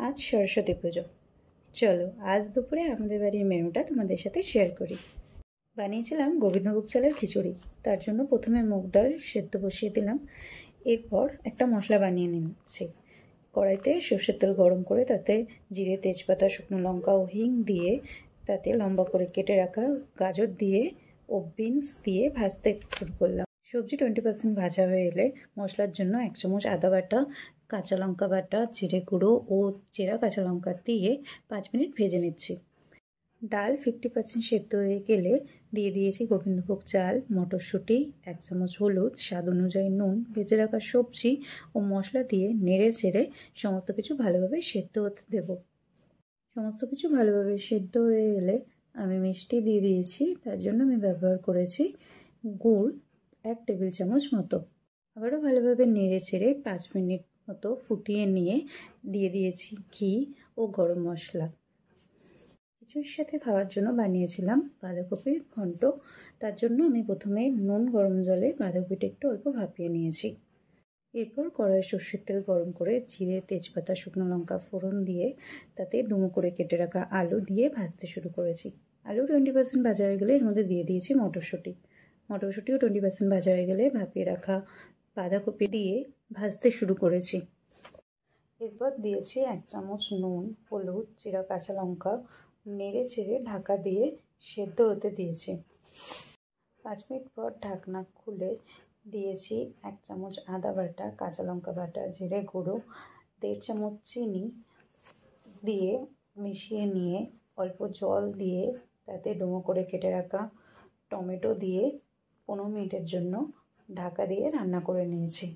আজ সরস্বতী পুজো। চলো আজ দুপুরে আমাদের বাড়ির মেনুটা তোমাদের সাথে শেয়ার করি। বানিয়েছিলাম গোবিন্দভোগ চালের খিচুড়ি। তার জন্য প্রথমে মুগ ডাল সেদ্ধ বসিয়ে দিলাম। এরপর একটা মশলা বানিয়ে নিচ্ছি। কড়াইতে সর্ষের তেল গরম করে তাতে জিরে, তেজপাতা, শুকনো লঙ্কা ও হিং দিয়ে তাতে লম্বা করে কেটে রাখা গাজর দিয়ে ও বিনস দিয়ে ভাজতে শুরু করলাম। সবজি 20% ভাজা হয়ে এলে মশলার জন্য 1 চামচ আদা বাটা, কাঁচা লঙ্কা বাটা, জিরে গুঁড়ো ও চেরা কাঁচা লঙ্কা দিয়ে 5 মিনিট ভেজে নিচ্ছি। ডাল 50% সেদ্ধ হয়ে গেলে দিয়ে দিয়েছি গোবিন্দভোগ চাল, মটরশুঁটি, 1 চামচ হলুদ, স্বাদ অনুযায়ী নুন, ভেজে রাখা সবজি ও মশলা দিয়ে নেড়ে চেড়ে সমস্ত কিছু ভালোভাবে সেদ্ধ হতে দেব। সমস্ত কিছু ভালোভাবে সেদ্ধ হয়ে এলে আমি মিষ্টি দিয়ে দিয়েছি। তার জন্য আমি ব্যবহার করেছি গুড় 1 টেবিল চামচ মতো। আবারও ভালোভাবে নেড়ে চেড়ে 5 মিনিট মতো ফুটিয়ে নিয়ে দিয়ে দিয়েছি ঘি ও গরম মশলা। খিচুড়ির সাথে খাওয়ার জন্য বানিয়েছিলাম বাঁধাকপির ঘন্ট। তার জন্য আমি প্রথমে নুন গরম জলে বাঁধাকপিটা একটু অল্প ভাপিয়ে নিয়েছি। এরপর কড়াই সর্ষের তেল গরম করে জিরে, তেজপাতা, শুকনো লঙ্কা ফোড়ন দিয়ে তাতে ডুমো করে কেটে রাখা আলু দিয়ে ভাজতে শুরু করেছি। আলু 20% ভাজা হয়ে গেলে এর মধ্যে দিয়ে দিয়েছি মটরশুঁটি। মটরশুঁটিও 20% ভাজা হয়ে গেলে ভাপিয়ে রাখা বাঁধাকপি দিয়ে ভাজতে শুরু করেছি। এরপর দিয়েছি 1 চামচ নুন, হলুদ, চেরা কাঁচা লঙ্কা, নেড়ে চেড়ে ঢাকা দিয়ে সেদ্ধ হতে দিয়েছি। 5 মিনিট পর ঢাকনা খুলে দিয়েছি 1 চামচ আদা বাটা, কাঁচা লঙ্কা বাটা, জিরে গুঁড়ো, 1.5 চামচ চিনি দিয়ে মিশিয়ে নিয়ে অল্প জল দিয়ে তাতে ডুমো করে কেটে রাখা টমেটো দিয়ে 15 মিনিটের জন্য ঢাকা দিয়ে রান্না করে নিয়েছি।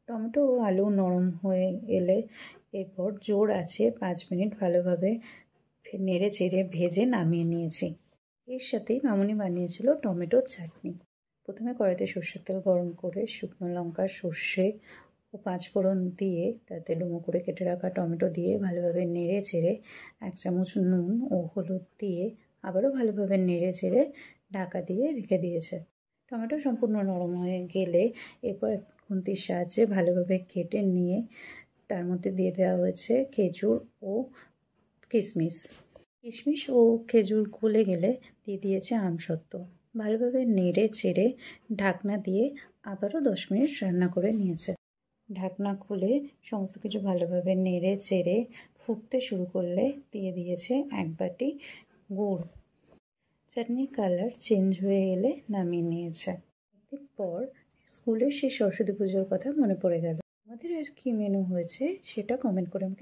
টমেটো ও আলু নরম হয়ে এলে এরপর জোর আছে 5 মিনিট ভালোভাবে নেড়ে চেড়ে ভেজে নামিয়ে নিয়েছি। এর সাথেই মামুনি বানিয়েছিল টমেটোর চাটনি। প্রথমে কড়াইতে সর্ষের তেল গরম করে শুকনো লঙ্কা, সর্ষে ও 5 ফোড়ন দিয়ে তাতে ডুমো করে কেটে রাখা টমেটো দিয়ে ভালোভাবে নেড়ে চেড়ে 1 চামচ নুন ও হলুদ দিয়ে আবারও ভালোভাবে নেড়ে চেড়ে ঢাকা দিয়ে রেখে দিয়েছে। টমেটো সম্পূর্ণ নরম হয়ে গেলে এরপর খুন্তির সাহায্যে ভালোভাবে কেটে নিয়ে তার মধ্যে দিয়ে দেওয়া হয়েছে খেজুর ও কিশমিশ। কিশমিশ ও খেজুর গলে গেলে দিয়ে দিয়েছে আমসত্ত্ব। ভালোভাবে নেড়ে চেড়ে ঢাকনা দিয়ে আবারও 10 মিনিট রান্না করে নিয়েছে। ঢাকনা খুলে সমস্ত কিছু ভালোভাবে নেড়ে চেড়ে ফুটতে শুরু করলে দিয়ে দিয়েছে 1 বাটি গুড়। চাটনির কালার চেঞ্জ হয়ে এলে নামিয়ে নিয়েছে। একদিন পর স্কুলের সেই সরস্বতী পুজোর কথা মনে পড়ে গেল। আমাদের আর কি মেনু হয়েছে সেটা কমেন্ট করে আমাকে